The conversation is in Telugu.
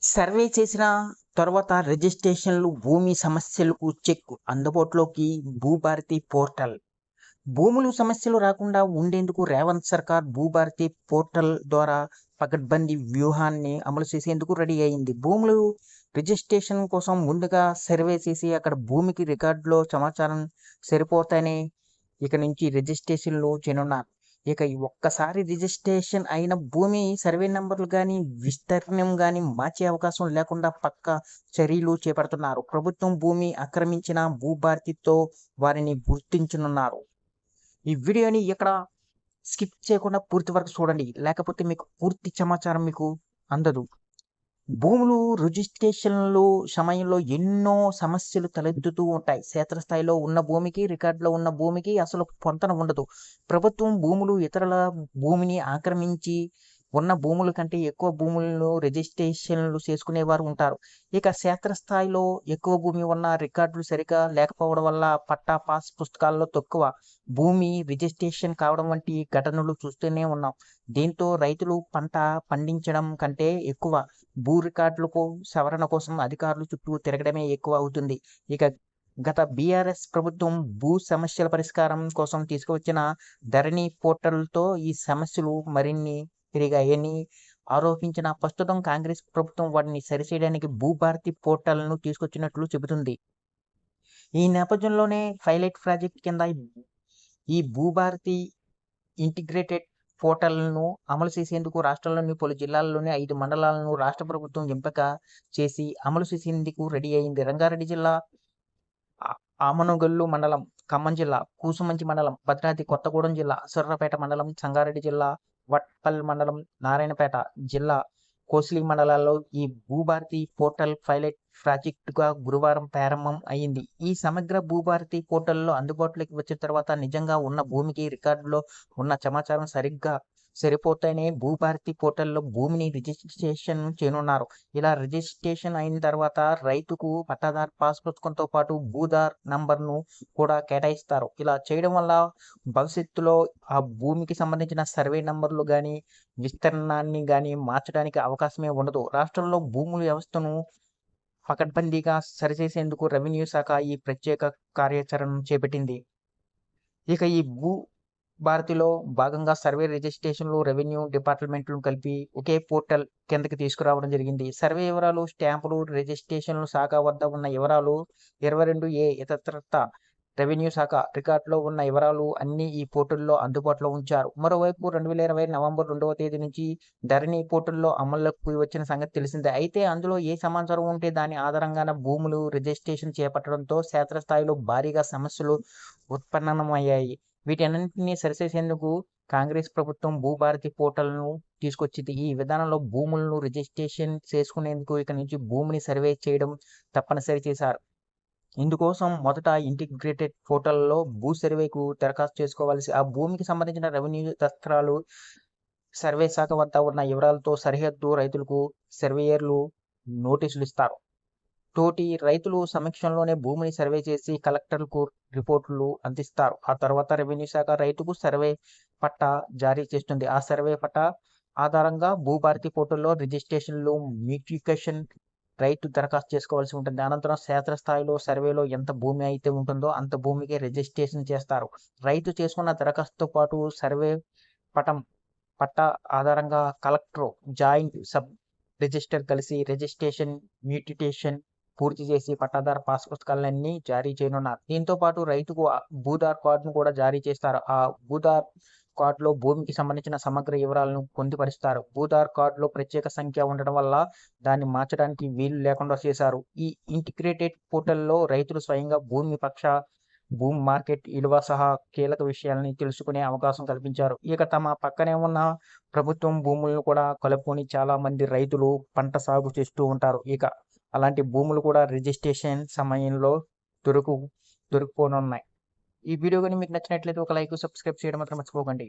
సర్వే చేసిన తర్వాత రిజిస్ట్రేషన్లు భూమి సమస్యలకు చెక్ అందుబాటులోకి భూభారతి పోర్టల్. భూములు సమస్యలు రాకుండా ఉండేందుకు రేవంత్ సర్కార్ భూభారతి పోర్టల్ ద్వారా పకడ్బందీ వ్యూహాన్ని అమలు చేసేందుకు రెడీ అయింది. భూములు రిజిస్ట్రేషన్ కోసం ముందుగా సర్వే చేసి అక్కడ భూమికి రికార్డులో సమాచారం సరిపోతానే ఇక నుంచి రిజిస్ట్రేషన్లు చేయనున్నారు. ఇక ఈ ఒక్కసారి రిజిస్ట్రేషన్ అయిన భూమి సర్వే నంబర్లు కానీ విస్తీర్ణం కానీ మార్చే అవకాశం లేకుండా పక్కా చర్యలు చేపడుతున్నారు. ప్రభుత్వం భూమి ఆక్రమించిన భూభారతితో వారిని గుర్తించనున్నారు. ఈ వీడియోని ఎక్కడ స్కిప్ చేయకుండా పూర్తి వరకు చూడండి, లేకపోతే మీకు పూర్తి సమాచారం మీకు అందదు. భూములు రిజిస్ట్రేషన్లు సమయంలో ఎన్నో సమస్యలు తలెత్తుతూ ఉంటాయి. క్షేత్రస్థాయిలో ఉన్న భూమికి, రికార్డులో ఉన్న భూమికి అసలు పొంతన ఉండదు. ప్రభుత్వం భూములు ఇతరుల భూమిని ఆక్రమించి ఉన్న భూముల కంటే ఎక్కువ భూములను రిజిస్ట్రేషన్లు చేసుకునేవారు ఉంటారు. ఇక క్షేత్రస్థాయిలో ఎక్కువ భూమి ఉన్న రికార్డులు సరిగా లేకపోవడం వల్ల పట్టా పాస్ పుస్తకాల్లో తక్కువ భూమి రిజిస్ట్రేషన్ కావడం వంటి ఘటనలు చూస్తూనే ఉన్నాం. దీంతో రైతులు పంట పండించడం కంటే ఎక్కువ భూ రికార్డులకు సవరణ కోసం అధికారులు చుట్టూ తిరగడమే ఎక్కువ అవుతుంది. ఇక గత బీఆర్ఎస్ ప్రభుత్వం భూ సమస్యల పరిష్కారం కోసం తీసుకువచ్చిన ధరణి పోర్టల్తో ఈ సమస్యలు మరిన్ని పెరిగాయని ఆరోపించిన ప్రస్తుతం కాంగ్రెస్ ప్రభుత్వం వాటిని సరిచేయడానికి భూభారతి పోర్టల్ను తీసుకొచ్చినట్లు చెబుతుంది. ఈ నేపథ్యంలోనే పైలట్ ప్రాజెక్ట్ కింద ఈ భూభారతి ఇంటిగ్రేటెడ్ పోర్టల్ను అమలు చేసేందుకు రాష్ట్రంలోని పలు జిల్లాల్లోని 5 మండలాలను రాష్ట్ర ప్రభుత్వం ఎంపిక చేసి అమలు చేసేందుకు రెడీ అయింది. రంగారెడ్డి జిల్లా ఆమనగల్లు మండలం, ఖమ్మం జిల్లా కూసుమంచి మండలం, భద్రాద్రి కొత్తగూడెం జిల్లా సూర్యాపేట మండలం, సంగారెడ్డి జిల్లా వట్పల్ మండలం, నారాయణపేట జిల్లా కోస్లి మండలాల్లో ఈ భూభారతి పోర్టల్ పైలట్ ప్రాజెక్టుగా గురువారం ప్రారంభం అయింది. ఈ సమగ్ర భూభారతి పోర్టల్లో అందుబాటులోకి వచ్చిన తర్వాత నిజంగా ఉన్న భూమికి రికార్డులో ఉన్న సమాచారం సరిగ్గా సరిపోతేనే భూభారతి పోర్టల్లో భూమిని రిజిస్ట్రేషన్ చేయనున్నారు. ఇలా రిజిస్ట్రేషన్ అయిన తర్వాత రైతుకు పట్టాదారు పాస్ పుస్తకంతో పాటు భూదార్ నంబర్ను కూడా కేటాయిస్తారు. ఇలా చేయడం వల్ల భవిష్యత్తులో ఆ భూమికి సంబంధించిన సర్వే నంబర్లు కానీ విస్తీర్ణాన్ని కానీ మార్చడానికి అవకాశమే ఉండదు. రాష్ట్రంలో భూముల వ్యవస్థను పకడ్బందీగా సరిచేసేందుకు రెవెన్యూ శాఖ ఈ ప్రత్యేక కార్యాచరణను చేపట్టింది. ఇక ఈ భూ భారతిలో భాగంగా సర్వే రిజిస్ట్రేషన్లు రెవెన్యూ డిపార్ట్మెంట్లను కలిపి ఒకే పోర్టల్ కిందకి తీసుకురావడం జరిగింది. సర్వే వివరాలు, స్టాంపులు, రిజిస్ట్రేషన్లు శాఖ వద్ద ఉన్న వివరాలు 22A ఇతరత్రా రెవెన్యూ శాఖ రికార్డులో ఉన్న వివరాలు అన్నీ ఈ పోర్టల్లో అందుబాటులో ఉంచారు. మరోవైపు 2020 నవంబర్ 2వ తేదీ నుంచి ధరణి పోర్టల్లో అమల్లోకి వచ్చిన సంగతి తెలిసిందే. అయితే అందులో ఏ సమాచారం ఉంటే దాని ఆధారంగానే భూములు రిజిస్ట్రేషన్ చేపట్టడంతో క్షేత్రస్థాయిలో భారీగా సమస్యలు ఉత్పన్నమయ్యాయి. వీటన్నింటినీ సరిచేసేందుకు కాంగ్రెస్ ప్రభుత్వం భూభారతి పోర్టల్ను తీసుకొచ్చింది. ఈ విధానంలో భూములను రిజిస్ట్రేషన్ చేసుకునేందుకు ఇక నుంచి భూమిని సర్వే చేయడం తప్పనిసరి చేశారు. ఇందుకోసం మొదట ఇంటిగ్రేటెడ్ పోర్టల్లో భూ సర్వేకు దరఖాస్తు చేసుకోవాల్సి, ఆ భూమికి సంబంధించిన రెవెన్యూ దస్త్రాలు, సర్వే శాఖ వద్ద ఉన్న వివరాలతో సరిహద్దు రైతులకు సర్వేయర్లు నోటీసులు ఇస్తారు. తోటి రైతులు సమక్షంలోనే భూమిని సర్వే చేసి కలెక్టర్లకు రిపోర్టులు అందిస్తారు. ఆ తర్వాత రెవెన్యూ శాఖ రైతుకు సర్వే పట్టా జారీ చేస్తుంది. ఆ సర్వే పట్టా ఆధారంగా భూభారతి పోర్టల్లో రిజిస్ట్రేషన్లు, మ్యూటిఫికేషన్ రైతు దరఖాస్తు చేసుకోవాల్సి ఉంటుంది. అనంతరం క్షేత్రస్థాయిలో సర్వేలో ఎంత భూమి అయితే ఉంటుందో అంత భూమికి రిజిస్ట్రేషన్ చేస్తారు. రైతు చేసుకున్న దరఖాస్తుతో పాటు సర్వే పట్టా ఆధారంగా కలెక్టర్, జాయింట్ సబ్ రిజిస్టర్ కలిసి రిజిస్ట్రేషన్, మ్యూటిటేషన్ పూర్తి చేసి పట్టాదారు పాస్ పుస్తకాలన్నీ జారీ చేయనున్నారు. దీంతో పాటు రైతుకు భూదార్ కార్డును కూడా జారీ చేస్తారు. ఆ భూదార్ కార్డులో భూమికి సంబంధించిన సమగ్ర వివరాలను పొందుపరుస్తారు. భూదార్ కార్డులో ప్రత్యేక సంఖ్య ఉండడం వల్ల దాన్ని మార్చడానికి వీలు లేకుండా చేశారు. ఈ ఇంటిగ్రేటెడ్ పోర్టల్లో రైతులు స్వయంగా భూమి మార్కెట్ విలువ సహా కీలక విషయాలని తెలుసుకునే అవకాశం కల్పించారు. ఇక తమ పక్కనే ఉన్న ప్రభుత్వం భూములను కూడా కలుపుకొని చాలా మంది రైతులు పంట సాగు చేస్తూ ఉంటారు. ఇక అలాంటి భూములు కూడా రిజిస్ట్రేషన్ సమయంలో దొరికిపోనున్నాయి. ఈ వీడియో కానీ మీకు నచ్చినట్లయితే ఒక లైక్, సబ్స్క్రైబ్ చేయడం మాత్రం మర్చిపోకండి.